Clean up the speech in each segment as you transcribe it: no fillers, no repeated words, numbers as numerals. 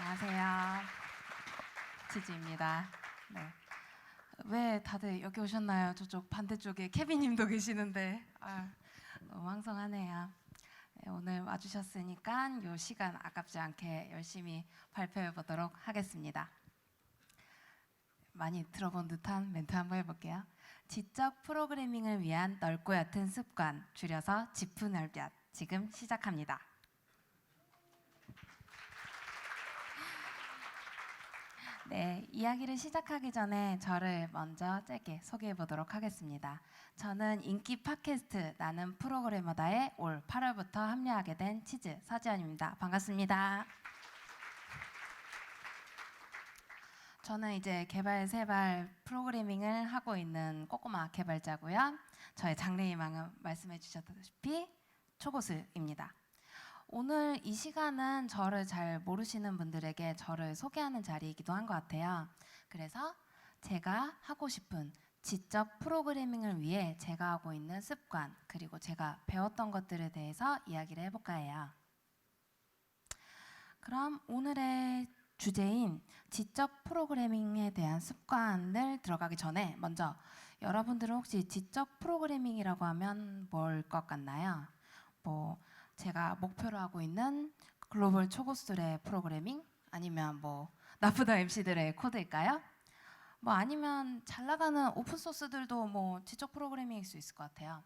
안녕하세요. 지지입니다. 네. 왜 다들 여기 오셨나요? 저쪽 반대쪽에 케빈님도 계시는데 너무 황송하네요. 네, 오늘 와주셨으니까 이 시간 아깝지 않게 열심히 발표해 보도록 하겠습니다. 많이 들어본 듯한 멘트 한번 해볼게요. 지적 프로그래밍을 위한 넓고 얕은 습관, 줄여서 지프넓얏, 지금 시작합니다. 네, 이야기를 시작하기 전에 저를 먼저 짧게 소개해 보도록 하겠습니다. 저는 인기 팟캐스트 나는 프로그래머다에 올 8월부터 합류하게 된 치즈 서지연입니다. 반갑습니다. 저는 이제 개발 세발 프로그래밍을 하고 있는 꼬꼬마 개발자고요. 저의 장래희망은 말씀해 주셨다시피 초고수입니다. 오늘 이 시간은 저를 잘 모르시는 분들에게 저를 소개하는 자리이기도 한 것 같아요. 그래서 제가 하고 싶은 지적 프로그래밍을 위해 제가 하고 있는 습관, 그리고 제가 배웠던 것들에 대해서 이야기를 해볼까 해요. 그럼 오늘의 주제인 지적 프로그래밍에 대한 습관을 들어가기 전에 먼저 여러분들은 혹시 지적 프로그래밍이라고 하면 뭘 것 같나요? 제가 목표로 하고 있는 글로벌 초고수들의 프로그래밍? 아니면 나쁘다 MC들의 코드일까요? 아니면 잘 나가는 오픈소스들도 지적 프로그래밍일 수 있을 것 같아요.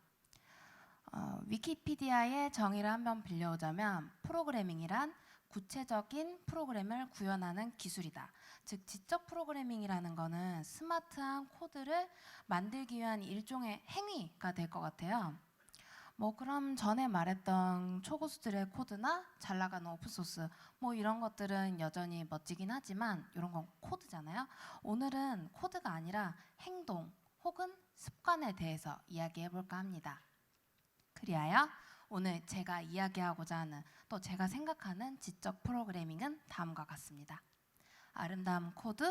위키피디아의 정의를 한번 빌려오자면 프로그래밍이란 구체적인 프로그램을 구현하는 기술이다. 즉 지적 프로그래밍이라는 거는 스마트한 코드를 만들기 위한 일종의 행위가 될 것 같아요. 그럼 전에 말했던 초고수들의 코드나 잘 나가는 오픈소스 이런 것들은 여전히 멋지긴 하지만 이런 건 코드잖아요. 오늘은 코드가 아니라 행동 혹은 습관에 대해서 이야기해 볼까 합니다. 그리하여 오늘 제가 이야기하고자 하는 또 제가 생각하는 지적 프로그래밍은 다음과 같습니다. 아름다운 코드,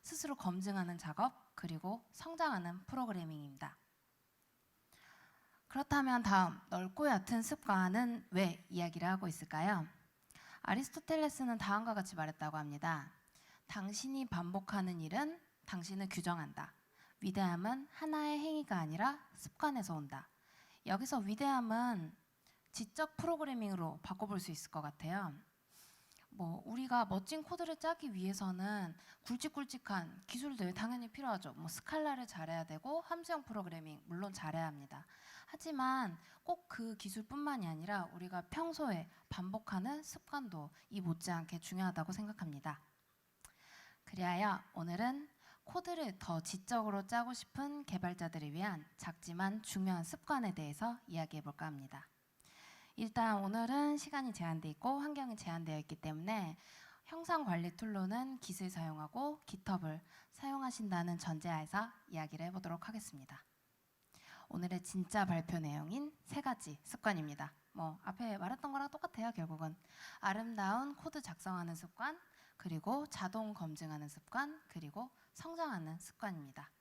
스스로 검증하는 작업, 그리고 성장하는 프로그래밍입니다. 그렇다면 다음 넓고 얕은 습관은 왜 이야기를 하고 있을까요? 아리스토텔레스는 다음과 같이 말했다고 합니다. 당신이 반복하는 일은 당신을 규정한다. 위대함은 하나의 행위가 아니라 습관에서 온다. 여기서 위대함은 지적 프로그래밍으로 바꿔볼 수 있을 것 같아요. 우리가 멋진 코드를 짜기 위해서는 굵직굵직한 기술들 당연히 필요하죠. 스칼라를 잘해야 되고 함수형 프로그래밍 물론 잘해야 합니다. 하지만 꼭 그 기술뿐만이 아니라 우리가 평소에 반복하는 습관도 이 못지않게 중요하다고 생각합니다. 그리하여 오늘은 코드를 더 지적으로 짜고 싶은 개발자들을 위한 작지만 중요한 습관에 대해서 이야기해 볼까 합니다. 일단 오늘은 시간이 제한되어 있고 환경이 제한되어 있기 때문에 형상 관리 툴로는 깃을 사용하고 깃허브를 사용하신다는 전제하에서 이야기를 해보도록 하겠습니다. 오늘의 진짜 발표 내용인 3가지 습관입니다. 앞에 말했던 거랑 똑같아요. 결국은 아름다운 코드 작성하는 습관, 그리고 자동 검증하는 습관, 그리고 성장하는 습관입니다.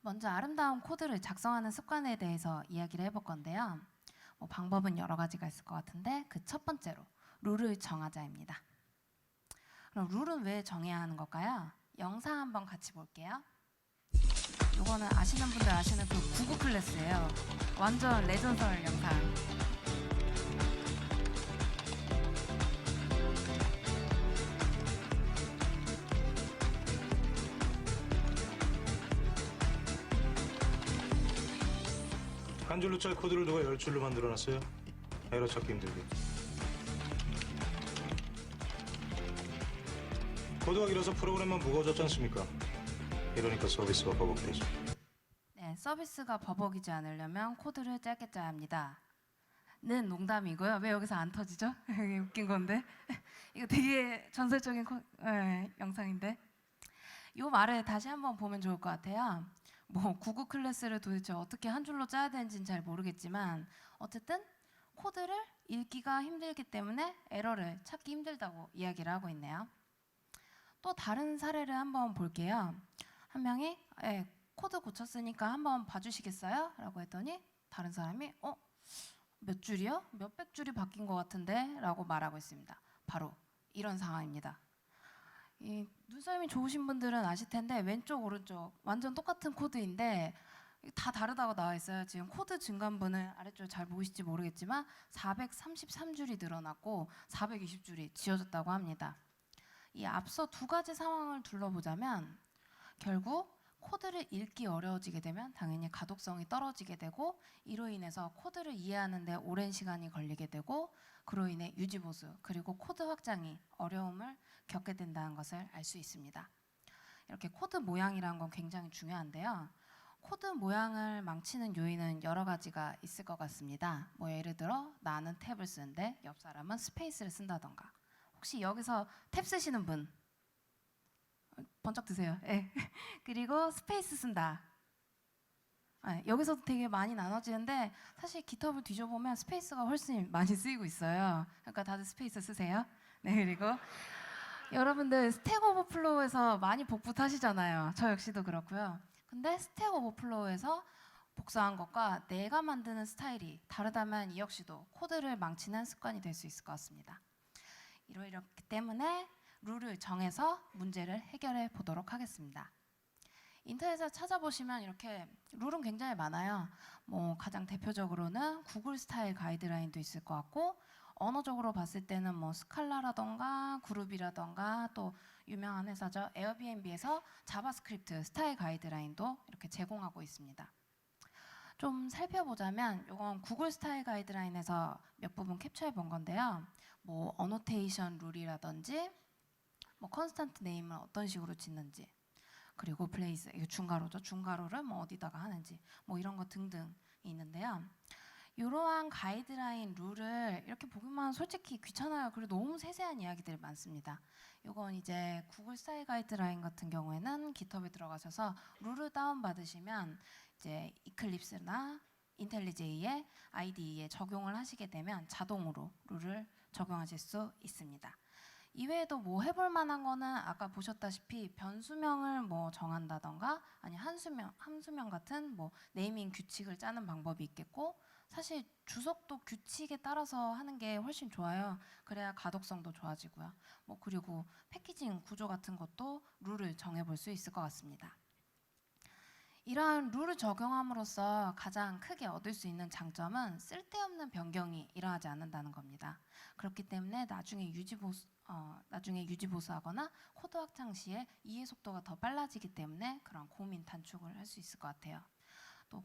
먼저 아름다운 코드를 작성하는 습관에 대해서 이야기를 해볼 건데요. 방법은 여러 가지가 있을 것 같은데 그 첫 번째로 룰을 정하자입니다. 그럼 룰은 왜 정해야 하는 걸까요? 영상 한번 같이 볼게요. 이거는 아시는 분들 아시는 그 구구 클래스예요. 완전 레전설 영상. 한 줄로 짤 코드를 누가 10줄로 만들어놨어요? 에러 찾기 힘들게. 코드가 길어서 프로그램만 무거워졌지 않습니까? 이러니까 서비스가 버벅대죠. 네, 서비스가 버벅이지 않으려면 코드를 짧게 짜야 합니다. 는 농담이고요. 왜 여기서 안 터지죠? 웃긴 건데. 이거 되게 전설적인 영상인데. 이 말을 다시 한번 보면 좋을 것 같아요. 구글 클래스를 도대체 어떻게 한 줄로 짜야 되는지는 잘 모르겠지만 어쨌든 코드를 읽기가 힘들기 때문에 에러를 찾기 힘들다고 이야기를 하고 있네요. 또 다른 사례를 한번 볼게요. 한 명이 코드 고쳤으니까 한번 봐주시겠어요? 라고 했더니 다른 사람이 몇 줄이요? 몇백 줄이 바뀐 것 같은데? 라고 말하고 있습니다. 바로 이런 상황입니다. 이 눈썰미 좋으신 분들은 아실 텐데 왼쪽 오른쪽 완전 똑같은 코드인데 다 다르다고 나와 있어요. 지금 코드 중간부는 아래쪽 잘 보이실지 모르겠지만 433줄이 늘어났고 420줄이 지워졌다고 합니다. 이 앞서 두 가지 상황을 둘러보자면 결국 코드를 읽기 어려워지게 되면 당연히 가독성이 떨어지게 되고 이로 인해서 코드를 이해하는 데 오랜 시간이 걸리게 되고 그로 인해 유지보수 그리고 코드 확장이 어려움을 겪게 된다는 것을 알 수 있습니다. 이렇게 코드 모양이라는 건 굉장히 중요한데요. 코드 모양을 망치는 요인은 여러 가지가 있을 것 같습니다. 뭐 예를 들어 나는 탭을 쓰는데 옆 사람은 스페이스를 쓴다던가. 혹시 여기서 탭 쓰시는 분? 번쩍 드세요. 네. 그리고 스페이스 쓴다. 네, 여기서도 되게 많이 나눠지는데 사실 GitHub을 뒤져보면 스페이스가 훨씬 많이 쓰이고 있어요. 그러니까 다들 스페이스 쓰세요. 네, 그리고 여러분들 스택 오버플로우에서 많이 복붙하시잖아요. 저 역시도 그렇고요. 근데 스택 오버플로우에서 복사한 것과 내가 만드는 스타일이 다르다면 이 역시도 코드를 망치는 습관이 될 수 있을 것 같습니다. 이렇기 때문에 룰을 정해서 문제를 해결해 보도록 하겠습니다. 인터넷에서 찾아보시면 이렇게 룰은 굉장히 많아요. 뭐 가장 대표적으로는 구글 스타일 가이드라인도 있을 것 같고 언어적으로 봤을 때는 뭐 스칼라라던가 그룹이라던가 또 유명한 회사죠. 에어비앤비에서 자바스크립트 스타일 가이드라인도 이렇게 제공하고 있습니다. 좀 살펴보자면 이건 구글 스타일 가이드라인에서 몇 부분 캡처해 본 건데요. 뭐 어노테이션 룰이라든지 뭐 컨스턴트 네임을 어떤 식으로 짓는지 그리고 플레이스 이거 중괄호죠. 중괄호를 뭐 어디다가 하는지 뭐 이런 거 등등이 있는데요. 이러한 가이드라인 룰을 이렇게 보기만 솔직히 귀찮아요. 그리고 너무 세세한 이야기들이 많습니다. 이건 이제 구글 스타일 가이드라인 같은 경우에는 GitHub에 들어가셔서 룰을 다운받으시면 이제 이클립스나 인텔리제이의 IDE에 적용을 하시게 되면 자동으로 룰을 적용하실 수 있습니다. 이외에도 뭐 해볼 만한 거는 아까 보셨다시피 변수명을 뭐 정한다던가 아니 함수명 같은 뭐 네이밍 규칙을 짜는 방법이 있겠고 사실 주석도 규칙에 따라서 하는 게 훨씬 좋아요. 그래야 가독성도 좋아지고요. 뭐 그리고 패키징 구조 같은 것도 룰을 정해볼 수 있을 것 같습니다. 이러한 룰을 적용함으로써 가장 크게 얻을 수 있는 장점은 쓸데없는 변경이 일어나지 않는다는 겁니다. 그렇기 때문에 나중에 유지보수하거나 코드 확장 시에 이해 속도가 더 빨라지기 때문에 그런 고민 단축을 할 수 있을 것 같아요. 또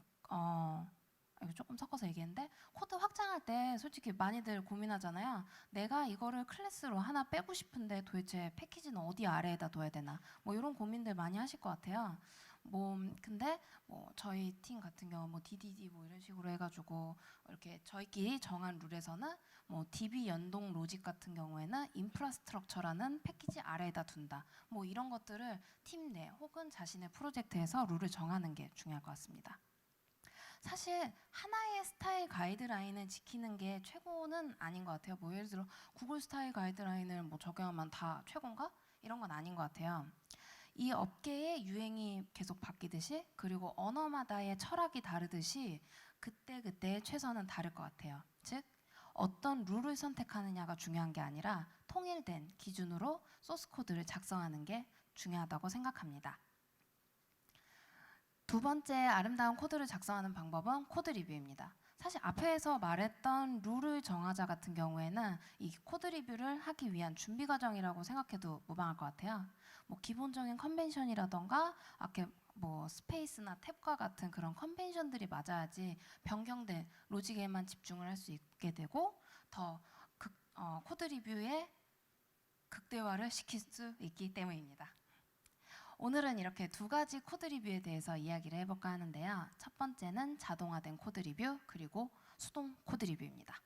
이거 조금 섞어서 얘기했는데 코드 확장할 때 솔직히 많이들 고민하잖아요. 내가 이거를 클래스로 하나 빼고 싶은데 도대체 패키지는 어디 아래에다 둬야 되나 뭐 이런 고민들 많이 하실 것 같아요. 뭐 근데 뭐 저희 팀 같은 경우 뭐 DDD 뭐 이런 식으로 해가지고 이렇게 저희끼리 정한 룰에서는 뭐 DB 연동 로직 같은 경우에는 인프라스트럭처라는 패키지 아래에다 둔다. 뭐 이런 것들을 팀 내 혹은 자신의 프로젝트에서 룰을 정하는 게 중요할 것 같습니다. 사실 하나의 스타일 가이드라인을 지키는 게 최고는 아닌 것 같아요. 뭐 예를 들어 구글 스타일 가이드라인을 뭐 적용하면 다 최고인가? 이런 건 아닌 것 같아요. 이 업계의 유행이 계속 바뀌듯이 그리고 언어마다의 철학이 다르듯이 그때그때 최선은 다를 것 같아요. 즉 어떤 룰을 선택하느냐가 중요한 게 아니라 통일된 기준으로 소스 코드를 작성하는 게 중요하다고 생각합니다. 두 번째 아름다운 코드를 작성하는 방법은 코드 리뷰입니다. 사실 앞에서 말했던 룰을 정하자 같은 경우에는 이 코드 리뷰를 하기 위한 준비 과정이라고 생각해도 무방할 것 같아요. 뭐 기본적인 컨벤션이라던가 아까 뭐 스페이스나 탭과 같은 그런 컨벤션들이 맞아야지 변경된 로직에만 집중을 할 수 있게 되고 더 코드 리뷰의 극대화를 시킬 수 있기 때문입니다. 오늘은 이렇게 두 가지 코드 리뷰에 대해서 이야기를 해볼까 하는데요. 첫 번째는 자동화된 코드 리뷰 그리고 수동 코드 리뷰입니다.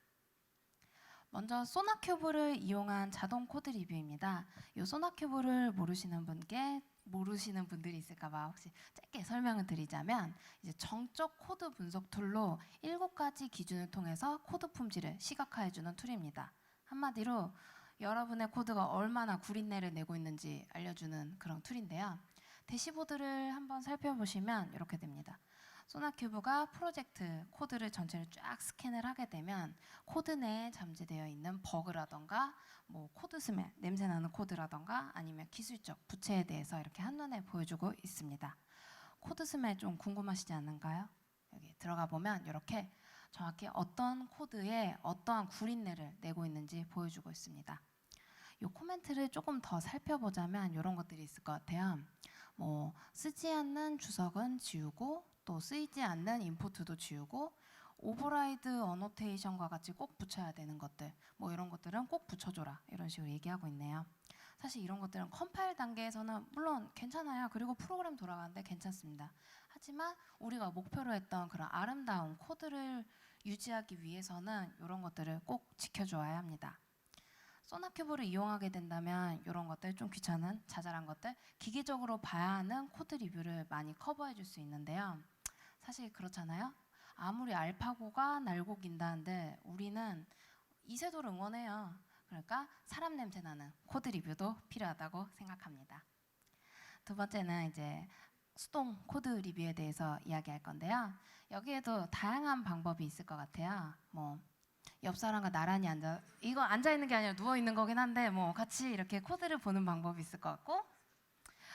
먼저 소나큐브를 이용한 자동 코드 리뷰입니다. 이 소나큐브를 모르시는 분들이 있을까봐 혹시 짧게 설명을 드리자면 이제 정적 코드 분석 툴로 7가지 기준을 통해서 코드 품질을 시각화해주는 툴입니다. 한마디로 여러분의 코드가 얼마나 구린내를 내고 있는지 알려주는 그런 툴인데요. 대시보드를 한번 살펴보시면 이렇게 됩니다. 소나큐브가 프로젝트 코드를 전체를 쫙 스캔을 하게 되면 코드 내에 잠재되어 있는 버그라던가 뭐 코드 스멜, 냄새나는 코드라던가 아니면 기술적 부채에 대해서 이렇게 한눈에 보여주고 있습니다. 코드 스멜 좀 궁금하시지 않은가요? 여기 들어가 보면 이렇게 정확히 어떤 코드에 어떠한 구린내를 내고 있는지 보여주고 있습니다. 이 코멘트를 조금 더 살펴보자면 이런 것들이 있을 것 같아요. 뭐 쓰지 않는 주석은 지우고 또 쓰이지 않는 임포트도 지우고 오버라이드 어노테이션과 같이 꼭 붙여야 되는 것들 뭐 이런 것들은 꼭 붙여줘라 이런 식으로 얘기하고 있네요. 사실 이런 것들은 컴파일 단계에서는 물론 괜찮아요. 그리고 프로그램 돌아가는데 괜찮습니다. 하지만 우리가 목표로 했던 그런 아름다운 코드를 유지하기 위해서는 이런 것들을 꼭 지켜줘야 합니다. 소나큐브를 이용하게 된다면 이런 것들 좀 귀찮은 자잘한 것들 기계적으로 봐야 하는 코드 리뷰를 많이 커버해 줄 수 있는데요. 사실 그렇잖아요. 아무리 알파고가 날고 긴다는데 우리는 이세돌을 응원해요. 그러니까 사람 냄새 나는 코드 리뷰도 필요하다고 생각합니다. 두 번째는 이제 수동 코드 리뷰에 대해서 이야기할 건데요. 여기에도 다양한 방법이 있을 것 같아요. 뭐 옆 사람과 나란히 이거 앉아 있는 게 아니라 누워 있는 거긴 한데 뭐 같이 이렇게 코드를 보는 방법이 있을 것 같고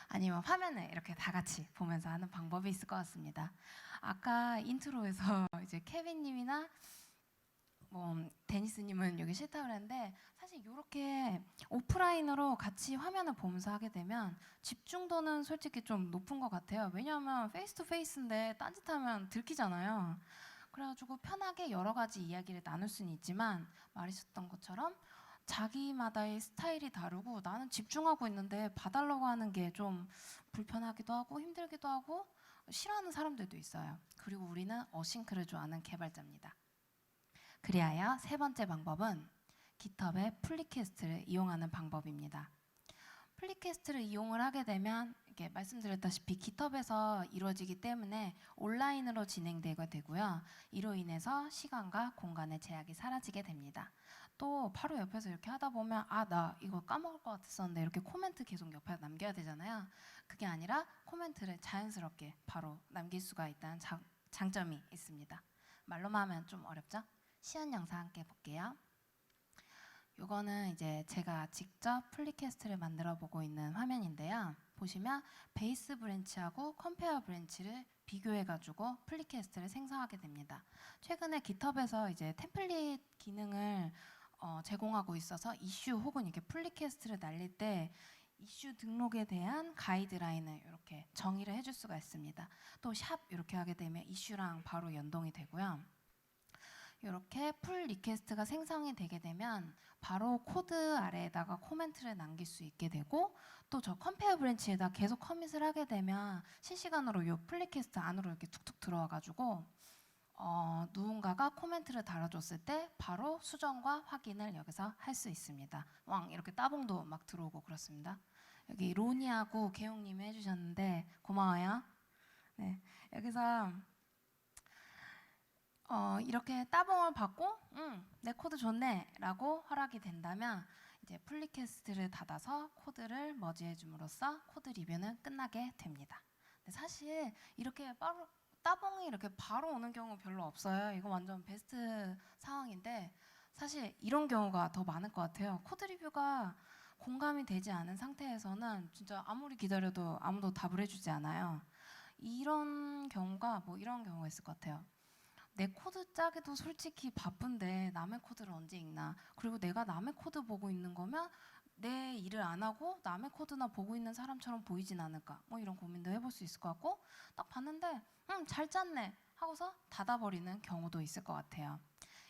아니면 화면을 이렇게 다 같이 보면서 하는 방법이 있을 것 같습니다. 아까 인트로에서 이제 케빈님이나 뭐 데니스님은 여기 싫다고 그랬는데 사실 이렇게 오프라인으로 같이 화면을 보면서 하게 되면 집중도는 솔직히 좀 높은 것 같아요. 왜냐하면 페이스 투 페이스인데 딴짓하면 들키잖아요. 그래가지고 편하게 여러 가지 이야기를 나눌 수는 있지만 말했었던 것처럼 자기마다의 스타일이 다르고 나는 집중하고 있는데 봐달라고 하는 게 좀 불편하기도 하고 힘들기도 하고 싫어하는 사람들도 있어요. 그리고 우리는 어싱크를 좋아하는 개발자입니다. 그리하여 세 번째 방법은 깃허브의 플리캐스트를 이용하는 방법입니다. 플리캐스트를 이용을 하게 되면 이렇게 말씀드렸다시피 깃허브에서 이루어지기 때문에 온라인으로 진행되게 되고요. 이로 인해서 시간과 공간의 제약이 사라지게 됩니다. 또 바로 옆에서 이렇게 하다 보면 나 이거 까먹을 것 같았었는데 이렇게 코멘트 계속 옆에 남겨야 되잖아요. 그게 아니라 코멘트를 자연스럽게 바로 남길 수가 있다는 장점이 있습니다. 말로만 하면 좀 어렵죠? 시연 영상 함께 볼게요. 요거는 이제 제가 직접 플리캐스트를 만들어 보고 있는 화면인데요. 보시면 베이스 브랜치하고 컴페어 브랜치를 비교해가지고 플리캐스트를 생성하게 됩니다. 최근에 깃허브에서 이제 템플릿 기능을 제공하고 있어서 이슈 혹은 이렇게 플리캐스트를 날릴 때 이슈 등록에 대한 가이드라인을 이렇게 정의를 해줄 수가 있습니다. 또 샵 이렇게 하게 되면 이슈랑 바로 연동이 되고요. 이렇게 풀 리퀘스트가 생성이 되게 되면 바로 코드 아래에다가 코멘트를 남길 수 있게 되고 또 저 컴페어 브랜치에다 계속 커밋을 하게 되면 실시간으로 이 풀 리퀘스트 안으로 이렇게 툭툭 들어와가지고 누군가가 코멘트를 달아줬을 때 바로 수정과 확인을 여기서 할 수 있습니다. 이렇게 따봉도 막 들어오고 그렇습니다. 여기 로니하고 개용님이 해주셨는데 고마워요. 네, 여기서 이렇게 따봉을 받고 내 코드 좋네 라고 허락이 된다면 이제 플리캐스트를 닫아서 코드를 머지해 줌으로써 코드 리뷰는 끝나게 됩니다. 근데 사실 이렇게 따봉이 이렇게 바로 오는 경우 별로 없어요. 이거 완전 베스트 상황인데 사실 이런 경우가 더 많을 것 같아요. 코드 리뷰가 공감이 되지 않은 상태에서는 진짜 아무리 기다려도 아무도 답을 해주지 않아요. 이런 경우가 이런 경우가 있을 것 같아요. 내 코드 짜기도 솔직히 바쁜데 남의 코드를 언제 읽나. 그리고 내가 남의 코드 보고 있는 거면 내 일을 안 하고 남의 코드나 보고 있는 사람처럼 보이진 않을까. 이런 고민도 해볼 수 있을 것 같고 딱 봤는데 잘 짰네 하고서 닫아버리는 경우도 있을 것 같아요.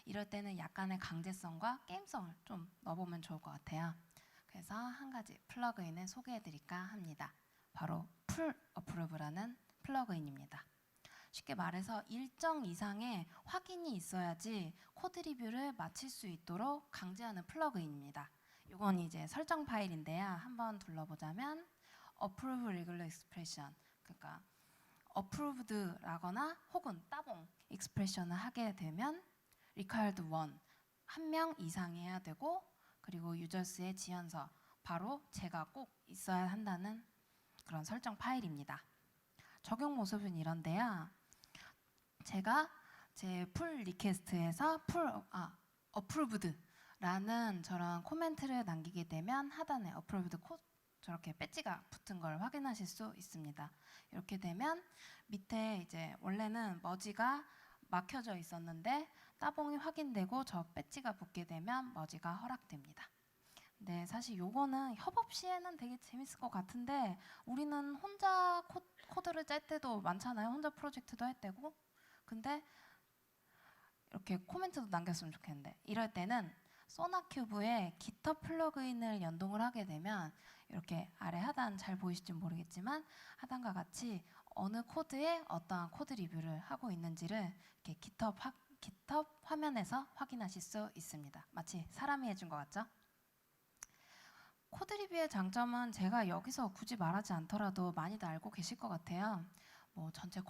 이럴 때는 약간의 강제성과 게임성을 좀 넣어보면 좋을 것 같아요. 그래서 한 가지 플러그인을 소개해드릴까 합니다. 바로 풀 어프로브라는 플러그인입니다. 쉽게 말해서 일정 이상의 확인이 있어야지 코드 리뷰를 마칠 수 있도록 강제하는 플러그인입니다. 이건 이제 설정 파일인데요. 한번 둘러보자면 approve regular expression, 그러니까 approved라거나 혹은 따봉 expression을 하게 되면 required one, 한 명 이상이 해야 되고 그리고 유저스의 지연서, 바로 제가 꼭 있어야 한다는 그런 설정 파일입니다. 적용 모습은 이런데요. 제가 제 풀 리퀘스트에서 어프로브드라는 저런 코멘트를 남기게 되면 하단에 어프로브드 저렇게 배지가 붙은 걸 확인하실 수 있습니다. 이렇게 되면 밑에 이제 원래는 머지가 막혀져 있었는데 따봉이 확인되고 저 배지가 붙게 되면 머지가 허락됩니다. 네, 사실 요거는 협업 시에는 되게 재밌을 것 같은데 우리는 혼자 코드를 짤 때도 많잖아요. 혼자 프로젝트도 할 때고. 근데 이렇게 코멘트도 남겼으면 좋겠는데 이럴 때는 소나큐브에 GitHub 플러그인을 연동을 하게 되면 이렇게 아래 하단 잘 보이실지 모르겠지만 하단과 같이 어느 코드에 어떠한 코드 리뷰를 하고 있는지를 이렇게 GitHub 화면에서 확인하실 수 있습니다. 마치 사람이 해준 것 같죠? 코드 리뷰의 장점은 제가 여기서 굳이 말하지 않더라도 많이들 알고 계실 것 같아요. 뭐 전체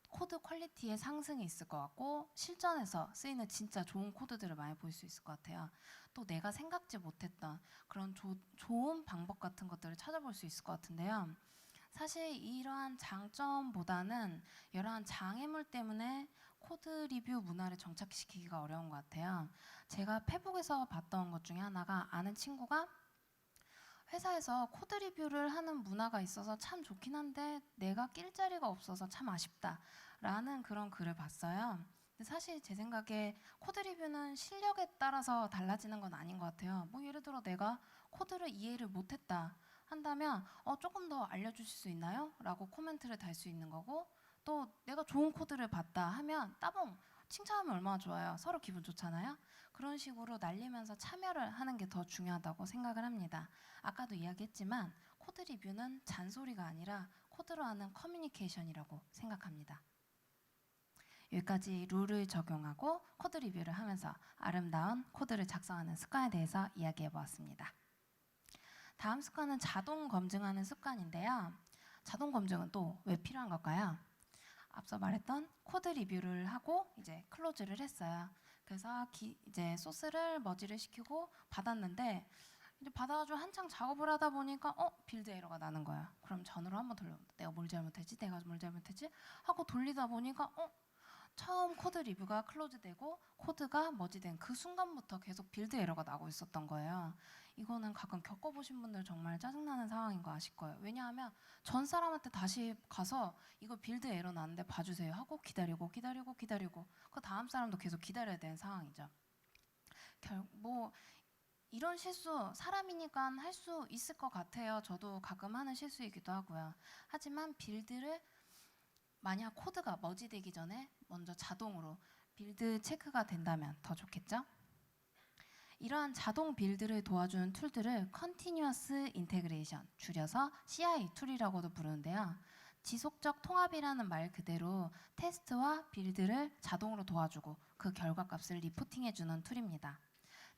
코드 퀄리티의 상승이 있을 것 같고 실전에서 쓰이는 진짜 좋은 코드들을 많이 볼 수 있을 것 같아요. 또 내가 생각지 못했던 그런 좋은 방법 같은 것들을 찾아볼 수 있을 것 같은데요. 사실 이러한 장점보다는 여러한 장애물 때문에 코드 리뷰 문화를 정착시키기가 어려운 것 같아요. 제가 페북에서 봤던 것 중에 하나가 아는 친구가 회사에서 코드 리뷰를 하는 문화가 있어서 참 좋긴 한데 내가 낄 자리가 없어서 참 아쉽다라는 그런 글을 봤어요. 근데 사실 제 생각에 코드 리뷰는 실력에 따라서 달라지는 건 아닌 것 같아요. 뭐 예를 들어 내가 코드를 이해를 못했다 한다면 조금 더 알려주실 수 있나요? 라고 코멘트를 달 수 있는 거고 또 내가 좋은 코드를 봤다 하면 따봉 칭찬하면 얼마나 좋아요. 서로 기분 좋잖아요. 그런 식으로 날리면서 참여를 하는 게 더 중요하다고 생각을 합니다. 아까도 이야기했지만 코드 리뷰는 잔소리가 아니라 코드로 하는 커뮤니케이션이라고 생각합니다. 여기까지 룰을 적용하고 코드 리뷰를 하면서 아름다운 코드를 작성하는 습관에 대해서 이야기해 보았습니다. 다음 습관은 자동 검증하는 습관인데요. 자동 검증은 또 왜 필요한 걸까요? 앞서 말했던 코드 리뷰를 하고 이제 클로즈를 했어요. 그래서 이제 소스를 머지를 시키고 받았는데 이제 받아가지고 한창 작업을 하다 보니까 빌드 에러가 나는 거야. 그럼 전으로 한번 돌려. 내가 뭘 잘못했지? 내가 뭘 잘못했지? 하고 돌리다 보니까 처음 코드 리뷰가 클로즈되고 코드가 머지된 그 순간부터 계속 빌드 에러가 나고 있었던 거예요. 이거는 가끔 겪어보신 분들 정말 짜증나는 상황인 거 아실 거예요. 왜냐하면 전 사람한테 다시 가서 이거 빌드 에러 나는데 봐주세요 하고 기다리고 그 다음 사람도 계속 기다려야 되는 상황이죠. 뭐 이런 실수 사람이니까 할 수 있을 것 같아요. 저도 가끔 하는 실수이기도 하고요. 하지만 빌드를 만약 코드가 머지되기 전에 먼저 자동으로 빌드 체크가 된다면 더 좋겠죠? 이러한 자동 빌드를 도와주는 툴들을 Continuous Integration, 줄여서 CI 툴이라고도 부르는데요. 지속적 통합이라는 말 그대로 테스트와 빌드를 자동으로 도와주고 그 결과값을 리포팅해주는 툴입니다.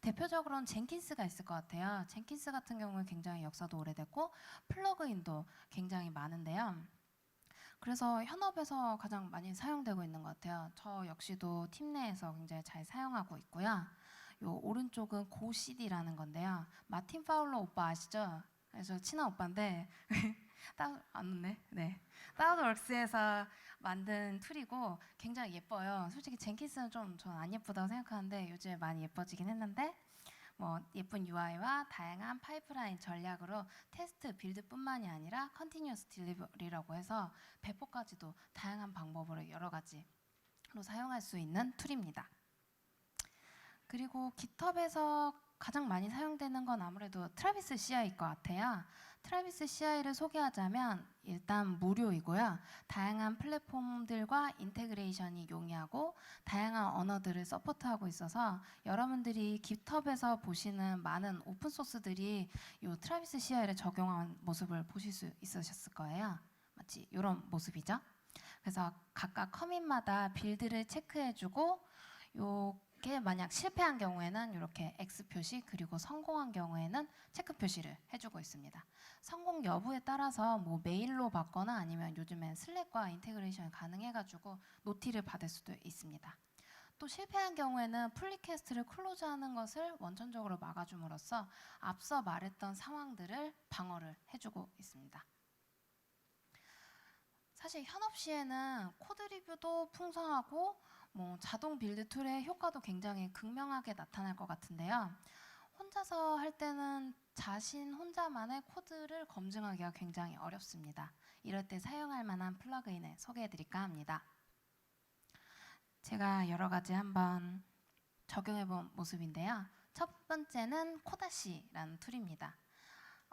대표적으로는 젠킨스가 있을 것 같아요. 젠킨스 같은 경우는 굉장히 역사도 오래됐고 플러그인도 굉장히 많은데요. 그래서 현업에서 가장 많이 사용되고 있는 것 같아요. 저 역시도 팀 내에서 굉장히 잘 사용하고 있고요. 요 오른쪽은 고CD라는 건데요. 마틴 파울러 오빠 아시죠? 그래서 친한 오빠인데 안 웃네. 네. 다운워크스에서 만든 툴이고 굉장히 예뻐요. 솔직히 젠킨스는 좀 전 안 예쁘다고 생각하는데 요즘에 많이 예뻐지긴 했는데 뭐 예쁜 UI와 다양한 파이프라인 전략으로 테스트 빌드뿐만이 아니라 컨티뉴어스 딜리버리라고 해서 배포까지도 다양한 방법으로 여러 가지로 사용할 수 있는 툴입니다. 그리고 GitHub에서 가장 많이 사용되는 건 아무래도 트래비스 CI일 것 같아요. 트래비스 CI를 소개하자면 일단 무료이고요. 다양한 플랫폼들과 인테그레이션이 용이하고 다양한 언어들을 서포트하고 있어서 여러분들이 GitHub에서 보시는 많은 오픈소스들이 이 트래비스 CI를 적용한 모습을 보실 수 있으셨을 거예요. 마치 이런 모습이죠. 그래서 각각 커밋마다 빌드를 체크해주고 이게 만약 실패한 경우에는 이렇게 X 표시 그리고 성공한 경우에는 체크 표시를 해주고 있습니다. 성공 여부에 따라서 뭐 메일로 받거나 아니면 요즘엔 슬랙과 인테그레이션이 가능해가지고 노티를 받을 수도 있습니다. 또 실패한 경우에는 풀 리퀘스트를 클로즈하는 것을 원천적으로 막아줌으로써 앞서 말했던 상황들을 방어를 해주고 있습니다. 사실 현업 시에는 코드 리뷰도 풍성하고 뭐 자동 빌드 툴의 효과도 굉장히 극명하게 나타날 것 같은데요. 혼자서 할 때는 자신 혼자만의 코드를 검증하기가 굉장히 어렵습니다. 이럴 때 사용할 만한 플러그인을 소개해 드릴까 합니다. 제가 여러 가지 한번 적용해 본 모습인데요. 첫 번째는 코다시라는 툴입니다.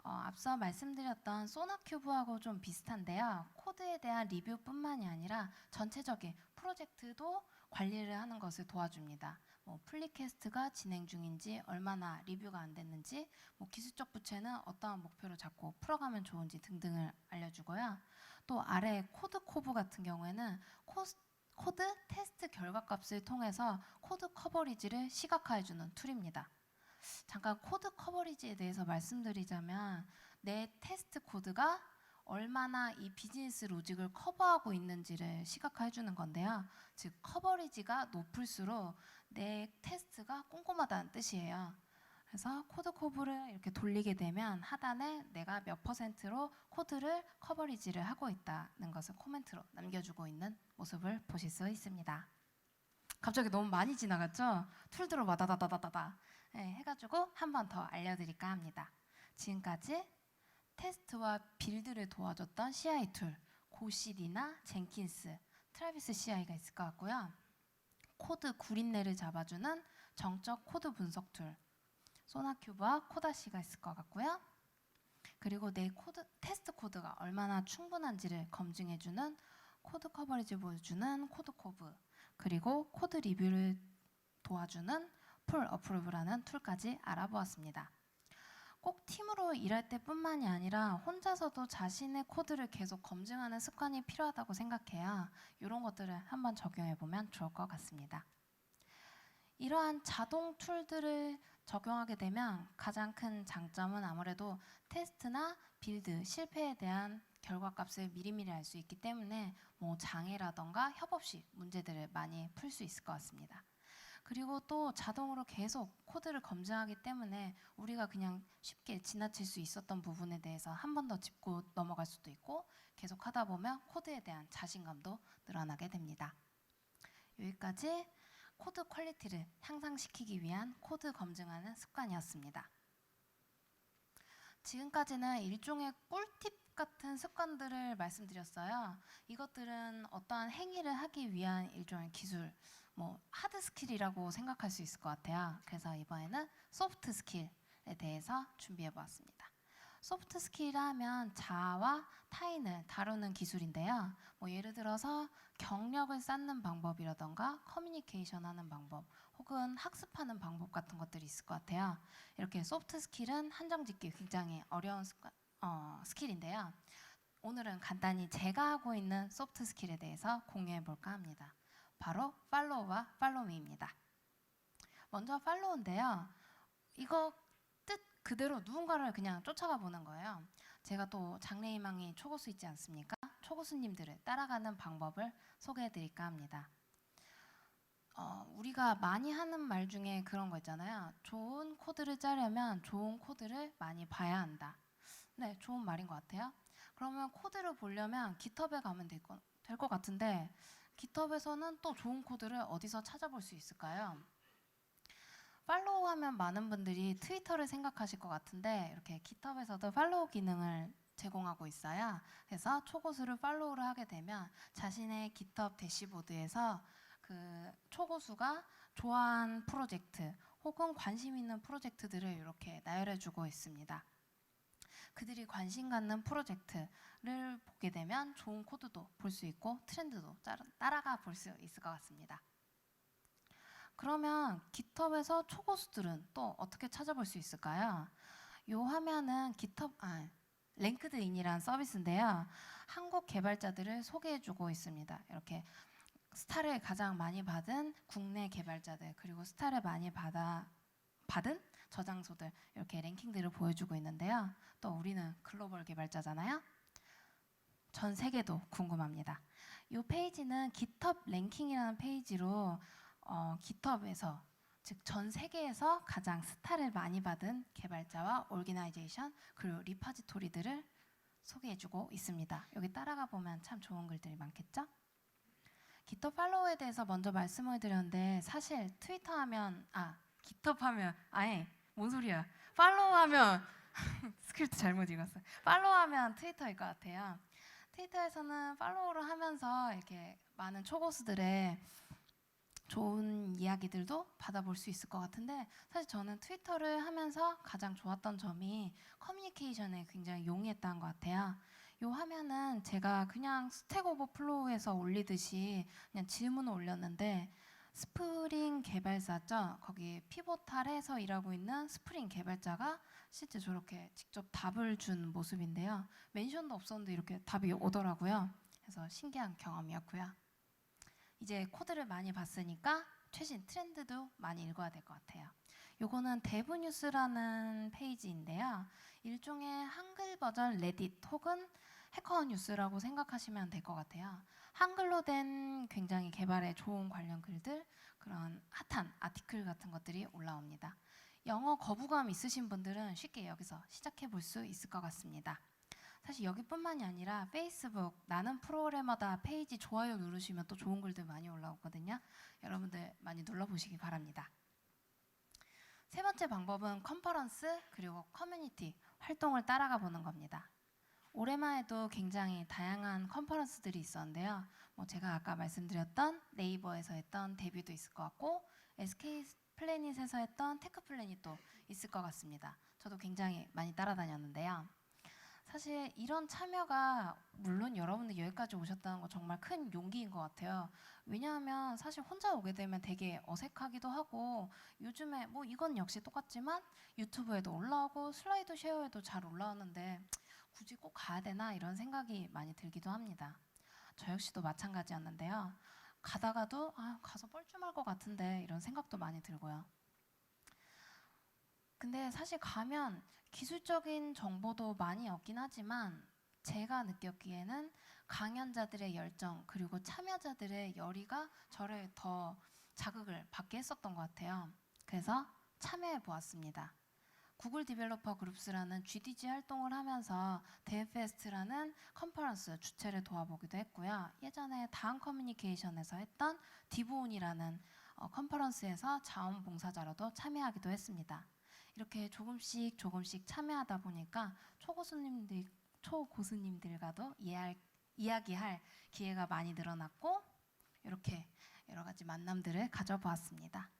앞서 말씀드렸던 소나큐브하고 좀 비슷한데요. 코드에 대한 리뷰뿐만이 아니라 전체적인 프로젝트도 관리를 하는 것을 도와줍니다. 플리캐스트가 진행 중인지, 얼마나 리뷰가 안 됐는지, 기술적 부채는 어떠한 목표를 잡고 풀어가면 좋은지 등등을 알려주고요. 또 아래 코드코브 같은 경우에는 코드 테스트 결과값을 통해서 코드 커버리지를 시각화해주는 툴입니다. 잠깐 코드 커버리지에 대해서 말씀드리자면 내 테스트 코드가 얼마나 이 비즈니스 로직을 커버하고 있는지를 시각화해 주는 건데요. 즉 커버리지가 높을수록 내 테스트가 꼼꼼하다는 뜻이에요. 그래서 코드 커브를 이렇게 돌리게 되면 하단에 내가 몇 %로 코드를 커버리지를 하고 있다는 것을 코멘트로 남겨주고 있는 모습을 보실 수 있습니다. 갑자기 너무 많이 지나갔죠? 툴들을 와다다다다다 해가지고 한 번 더 알려드릴까 합니다. 지금까지 테스트와 빌드를 도와줬던 CI 툴, 고CD나 젠킨스, 트래비스 CI가 있을 것 같고요. 코드 구린내를 잡아주는 정적 코드 분석 툴, 소나큐브와 코다시가 있을 것 같고요. 그리고 내 테스트 코드가 얼마나 충분한지를 검증해주는 코드 커버리지 보여주는 코드코브, 그리고 코드 리뷰를 도와주는 풀 어프로브라는 툴까지 알아보았습니다. 꼭 팀으로 일할 때뿐만이 아니라 혼자서도 자신의 코드를 계속 검증하는 습관이 필요하다고 생각해요. 이런 것들을 한번 적용해보면 좋을 것 같습니다. 이러한 자동 툴들을 적용하게 되면 가장 큰 장점은 아무래도 테스트나 빌드 실패에 대한 결과값을 미리미리 알 수 있기 때문에 장애라던가 협업 시 문제들을 많이 풀 수 있을 것 같습니다. 그리고 또 자동으로 계속 코드를 검증하기 때문에 우리가 그냥 쉽게 지나칠 수 있었던 부분에 대해서 한 번 더 짚고 넘어갈 수도 있고 계속 하다 보면 코드에 대한 자신감도 늘어나게 됩니다. 여기까지 코드 퀄리티를 향상시키기 위한 코드 검증하는 습관이었습니다. 지금까지는 일종의 꿀팁 같은 습관들을 말씀드렸어요. 이것들은 어떠한 행위를 하기 위한 일종의 기술, 하드 스킬이라고 생각할 수 있을 것 같아요. 그래서 이번에는 소프트 스킬에 대해서 준비해 보았습니다. 소프트 스킬이라 하면 자아와 타인을 다루는 기술인데요. 예를 들어서 경력을 쌓는 방법이라던가 커뮤니케이션 하는 방법 혹은 학습하는 방법 같은 것들이 있을 것 같아요. 이렇게 소프트 스킬은 한정 짓기 굉장히 어려운 스킬인데요. 오늘은 간단히 제가 하고 있는 소프트 스킬에 대해서 공유해 볼까 합니다. 바로 팔로우와 팔로미입니다. 먼저 팔로우인데요. 이거 뜻 그대로 누군가를 그냥 쫓아가 보는 거예요. 제가 또 장래희망이 초고수 있지 않습니까? 초고수님들을 따라가는 방법을 소개해 드릴까 합니다. 우리가 많이 하는 말 중에 그런 거 있잖아요. 좋은 코드를 짜려면 좋은 코드를 많이 봐야 한다. 네, 좋은 말인 것 같아요. 그러면 코드를 보려면 깃허브에 가면 될 것 같은데 깃허브에서는 또 좋은 코드를 어디서 찾아볼 수 있을까요? 팔로우 하면 많은 분들이 트위터를 생각하실 것 같은데 이렇게 깃허브에서도 팔로우 기능을 제공하고 있어요. 그래서 초고수를 팔로우를 하게 되면 자신의 깃허브 대시보드에서 그 초고수가 좋아하는 프로젝트 혹은 관심 있는 프로젝트들을 이렇게 나열해주고 있습니다. 그들이 관심 갖는 프로젝트를 보게 되면 좋은 코드도 볼 수 있고 트렌드도 따라가 볼 수 있을 것 같습니다. 그러면 깃허브에서 초고수들은 또 어떻게 찾아볼 수 있을까요? 이 화면은 랭크드인이라는 서비스인데요. 한국 개발자들을 소개해주고 있습니다. 이렇게 스타를 가장 많이 받은 국내 개발자들 그리고 스타를 많이 받은 저장소들 이렇게 랭킹들을 보여주고 있는데요. 또 우리는 글로벌 개발자잖아요. 전 세계도 궁금합니다. 이 페이지는 깃허브 랭킹이라는 페이지로 깃허브에서 즉 전 세계에서 가장 스타를 많이 받은 개발자와 오르기나이제이션 그리고 리파지토리들을 소개해주고 있습니다. 여기 따라가 보면 참 좋은 글들이 많겠죠? 깃허브 팔로우에 대해서 먼저 말씀을 드렸는데 사실 트위터 하면 깃허브 하면 뭔 소리야? 팔로우 하면 스크립트 잘못 읽었어요. 팔로우 하면 트위터일 것 같아요. 트위터에서는 팔로우를 하면서 이렇게 많은 초고수들의 좋은 이야기들도 받아볼 수 있을 것 같은데 사실 저는 트위터를 하면서 가장 좋았던 점이 커뮤니케이션에 굉장히 용이했다는 것 같아요. 요 화면은 제가 그냥 스택 오버플로우에서 올리듯이 그냥 질문을 올렸는데 스프링 개발사죠. 거기 피보탈에서 일하고 있는 스프링 개발자가 실제 저렇게 직접 답을 준 모습인데요. 멘션도 없었는데 이렇게 답이 오더라고요. 그래서 신기한 경험이었고요. 이제 코드를 많이 봤으니까 최신 트렌드도 많이 읽어야 될 것 같아요. 요거는 데브뉴스라는 페이지인데요. 일종의 한글 버전 레딧 혹은 해커 뉴스라고 생각하시면 될 것 같아요. 한글로 된 굉장히 개발에 좋은 관련 글들, 그런 핫한 아티클 같은 것들이 올라옵니다. 영어 거부감 있으신 분들은 쉽게 여기서 시작해 볼 수 있을 것 같습니다. 사실 여기뿐만이 아니라 페이스북 나는 프로그래머다 페이지 좋아요 누르시면 또 좋은 글들 많이 올라오거든요. 여러분들 많이 눌러보시기 바랍니다. 세 번째 방법은 컨퍼런스 그리고 커뮤니티 활동을 따라가 보는 겁니다. 올해만 해도 굉장히 다양한 컨퍼런스들이 있었는데요. 제가 아까 말씀드렸던 네이버에서 했던 데뷔도 있을 것 같고 SK 플래닛에서 했던 테크 플래닛도 있을 것 같습니다. 저도 굉장히 많이 따라다녔는데요. 사실 이런 참여가 물론 여러분들 여기까지 오셨다는 거 정말 큰 용기인 것 같아요. 왜냐하면 사실 혼자 오게 되면 되게 어색하기도 하고 요즘에 이건 역시 똑같지만 유튜브에도 올라오고 슬라이드 쉐어에도 잘 올라오는데 굳이 꼭 가야 되나 이런 생각이 많이 들기도 합니다. 저 역시도 마찬가지였는데요. 가다가도 가서 뻘쭘할 것 같은데 이런 생각도 많이 들고요. 근데 사실 가면 기술적인 정보도 많이 얻긴 하지만 제가 느꼈기에는 강연자들의 열정 그리고 참여자들의 열의가 저를 더 자극을 받게 했었던 것 같아요. 그래서 참여해 보았습니다. 구글 디벨로퍼 그룹스라는 GDG 활동을 하면서 데브페스트라는 컨퍼런스 주최를 도와보기도 했고요. 예전에 다음 커뮤니케이션에서 했던 디브온이라는 컨퍼런스에서 자원봉사자로도 참여하기도 했습니다. 이렇게 조금씩 참여하다 보니까 초고수님들과도 이야기할 기회가 많이 늘어났고 이렇게 여러 가지 만남들을 가져보았습니다.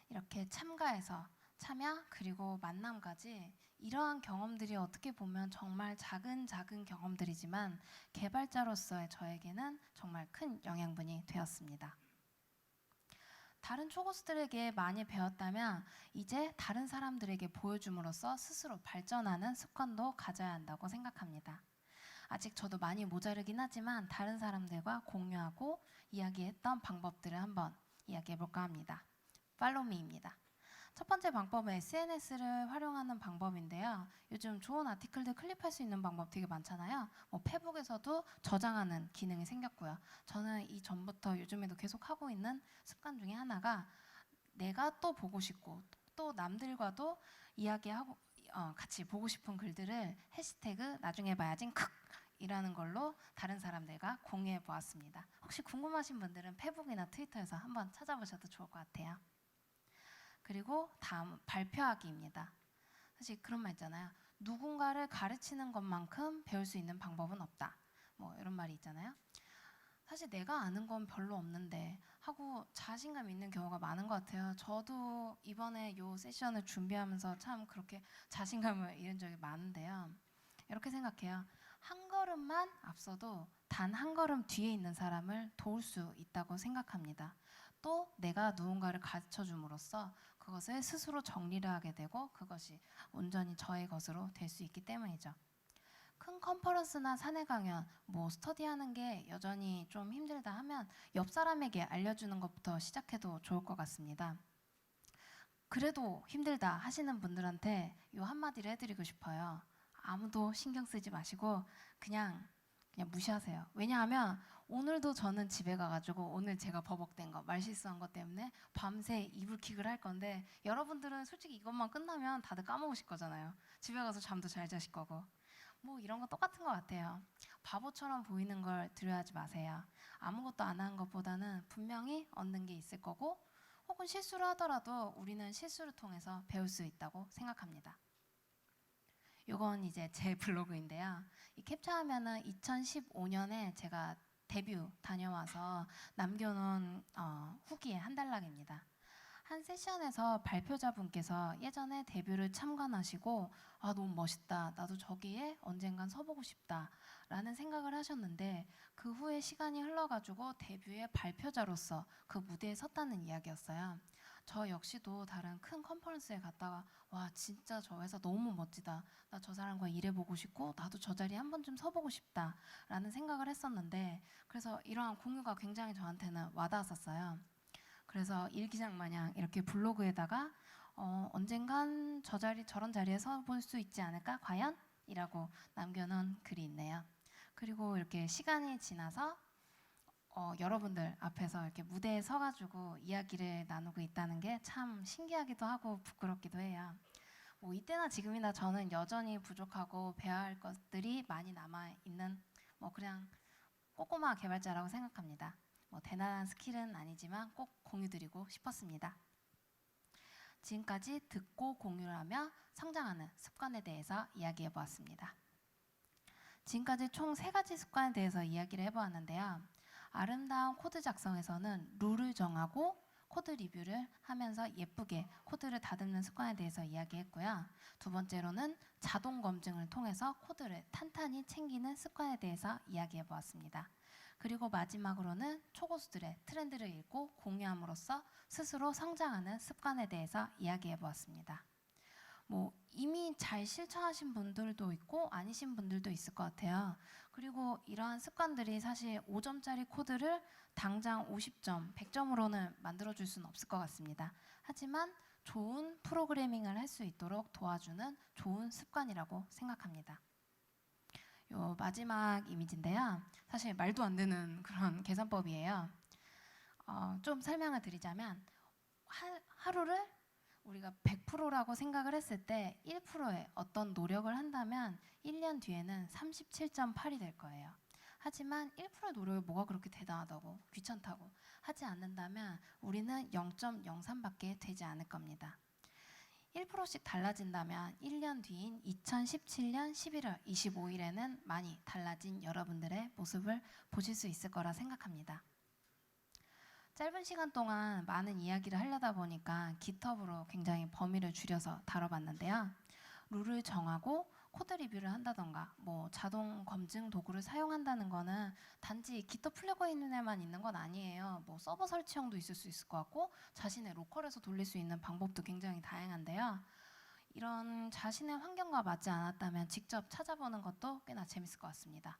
이렇게 참가해서 참여 그리고 만남까지 이러한 경험들이 어떻게 보면 정말 작은 경험들이지만 개발자로서의 저에게는 정말 큰 영향분이 되었습니다. 다른 초고수들에게 많이 배웠다면 이제 다른 사람들에게 보여줌으로써 스스로 발전하는 습관도 가져야 한다고 생각합니다. 아직 저도 많이 모자르긴 하지만 다른 사람들과 공유하고 이야기했던 방법들을 한번 이야기해볼까 합니다. 팔로우미입니다. 첫 번째 방법은 SNS를 활용하는 방법인데요. 요즘 좋은 아티클들 클립할 수 있는 방법 되게 많잖아요. 페북에서도 저장하는 기능이 생겼고요. 저는 이전부터 요즘에도 계속 하고 있는 습관 중에 하나가 내가 또 보고 싶고 또 남들과도 이야기하고 같이 보고 싶은 글들을 해시태그 나중에 봐야지 이라는 걸로 다른 사람들과 공유해 보았습니다. 혹시 궁금하신 분들은 페북이나 트위터에서 한번 찾아보셔도 좋을 것 같아요. 그리고 다음 발표하기입니다. 사실 그런 말 있잖아요. 누군가를 가르치는 것만큼 배울 수 있는 방법은 없다. 이런 말이 있잖아요. 사실 내가 아는 건 별로 없는데 하고 자신감 있는 경우가 많은 것 같아요. 저도 이번에 이 세션을 준비하면서 참 그렇게 자신감을 잃은 적이 많은데요. 이렇게 생각해요. 한 걸음만 앞서도 단 한 걸음 뒤에 있는 사람을 도울 수 있다고 생각합니다. 또 내가 누군가를 가르쳐 줌으로써 그것을 스스로 정리를 하게 되고 그것이 온전히 저의 것으로 될 수 있기 때문이죠. 큰 컨퍼런스나 사내 강연, 스터디하는 게 여전히 좀 힘들다 하면 옆 사람에게 알려주는 것부터 시작해도 좋을 것 같습니다. 그래도 힘들다 하시는 분들한테 이 한마디를 해드리고 싶어요. 아무도 신경 쓰지 마시고 그냥 무시하세요. 왜냐하면 오늘도 저는 집에 가가지고 오늘 제가 버벅댄 거, 말실수한 것 때문에 밤새 이불킥을 할 건데 여러분들은 솔직히 이것만 끝나면 다들 까먹으실 거잖아요. 집에 가서 잠도 잘 자실 거고. 뭐 이런 거 똑같은 것 같아요. 바보처럼 보이는 걸 두려워하지 마세요. 아무것도 안 하는 것보다는 분명히 얻는 게 있을 거고, 혹은 실수를 하더라도 우리는 실수를 통해서 배울 수 있다고 생각합니다. 이건 이제 제 블로그인데요. 이 캡처하면은 2015년에 제가 데뷔 다녀와서 남겨놓은 후기의 한 단락입니다. 한 세션에서 발표자분께서 예전에 데뷔를 참관하시고 아 너무 멋있다. 나도 저기에 언젠간 서보고 싶다. 라는 생각을 하셨는데 그 후에 시간이 흘러가지고 데뷔의 발표자로서 그 무대에 섰다는 이야기였어요. 저 역시도 다른 큰 컨퍼런스에 갔다가 와 진짜 저 회사 너무 멋지다. 나 저 사람과 일해보고 싶고 나도 저 자리에 한 번쯤 서보고 싶다. 라는 생각을 했었는데 그래서 이러한 공유가 굉장히 저한테는 와닿았었어요. 그래서 일기장 마냥 이렇게 블로그에다가 언젠간 저 자리 저런 자리에 서볼 수 있지 않을까 과연? 이라고 남겨놓은 글이 있네요. 그리고 이렇게 시간이 지나서 여러분들 앞에서 이렇게 무대에 서가지고 이야기를 나누고 있다는 게 참 신기하기도 하고 부끄럽기도 해요. 뭐 이때나 지금이나 저는 여전히 부족하고 배워야 할 것들이 많이 남아 있는 뭐 그냥 꼬꼬마 개발자라고 생각합니다. 뭐 대단한 스킬은 아니지만 꼭 공유드리고 싶었습니다. 지금까지 듣고 공유를 하며 성장하는 습관에 대해서 이야기해 보았습니다. 지금까지 총 3가지 습관에 대해서 이야기를 해보았는데요. 아름다운 코드 작성에서는 룰을 정하고 코드 리뷰를 하면서 예쁘게 코드를 다듬는 습관에 대해서 이야기했고요. 두 번째로는 자동 검증을 통해서 코드를 탄탄히 챙기는 습관에 대해서 이야기해 보았습니다. 그리고 마지막으로는 초고수들의 트렌드를 읽고 공유함으로써 스스로 성장하는 습관에 대해서 이야기해 보았습니다. 뭐 이미 잘 실천하신 분들도 있고 아니신 분들도 있을 것 같아요. 그리고 이러한 습관들이 사실 5점짜리 코드를 당장 50점, 100점으로는 만들어줄 수는 없을 것 같습니다. 하지만 좋은 프로그래밍을 할 수 있도록 도와주는 좋은 습관이라고 생각합니다. 요 마지막 이미지인데요. 사실 말도 안 되는 그런 계산법이에요. 좀 설명을 드리자면 하루를 우리가 100%라고 생각을 했을 때 1%의 어떤 노력을 한다면 1년 뒤에는 37.8이 될 거예요. 하지만 1%의 노력이 뭐가 그렇게 대단하다고 귀찮다고 하지 않는다면 우리는 0.03밖에 되지 않을 겁니다. 1%씩 달라진다면 1년 뒤인 2017년 11월 25일에는 많이 달라진 여러분들의 모습을 보실 수 있을 거라 생각합니다. 짧은 시간 동안 많은 이야기를 하려다 보니까 깃허브로 굉장히 범위를 줄여서 다뤄봤는데요. 룰을 정하고 코드 리뷰를 한다던가 뭐 자동 검증 도구를 사용한다는 거는 단지 깃허브 플러그인에만 있는 건 아니에요. 뭐 서버 설치형도 있을 수 있을 것 같고 자신의 로컬에서 돌릴 수 있는 방법도 굉장히 다양한데요. 이런 자신의 환경과 맞지 않았다면 직접 찾아보는 것도 꽤나 재밌을 것 같습니다.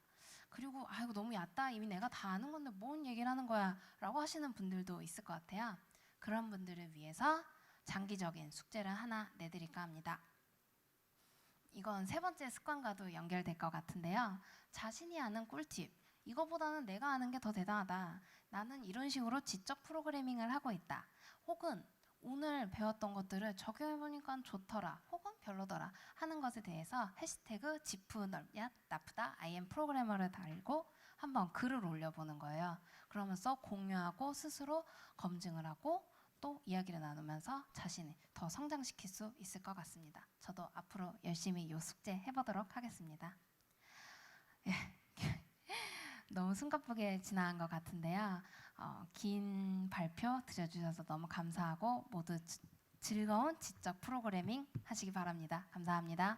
그리고 이거 너무 얕다. 이미 내가 다 아는 건데 뭔 얘기를 하는 거야 라고 하시는 분들도 있을 것 같아요. 그런 분들을 위해서 장기적인 숙제를 하나 내드릴까 합니다. 이건 3번째 습관과도 연결될 것 같은데요. 자신이 아는 꿀팁. 이거보다는 내가 아는 게 더 대단하다. 나는 이런 식으로 지적 프로그래밍을 하고 있다. 혹은 오늘 배웠던 것들을 적용해보니까 좋더라. 혹은 별로더라. 하는 것에 대해서 해시태그 지프 넓냐 나쁘다 IM 프로그래머를 달고 한번 글을 올려보는 거예요. 그러면서 공유하고 스스로 검증을 하고 또 이야기를 나누면서 자신을 더 성장시킬 수 있을 것 같습니다. 저도 앞으로 열심히 이 숙제 해보도록 하겠습니다. 너무 숨가쁘게 지나간 것 같은데요. 긴 발표 들려주셔서 너무 감사하고 모두 즐거운 지적 프로그래밍 하시기 바랍니다. 감사합니다.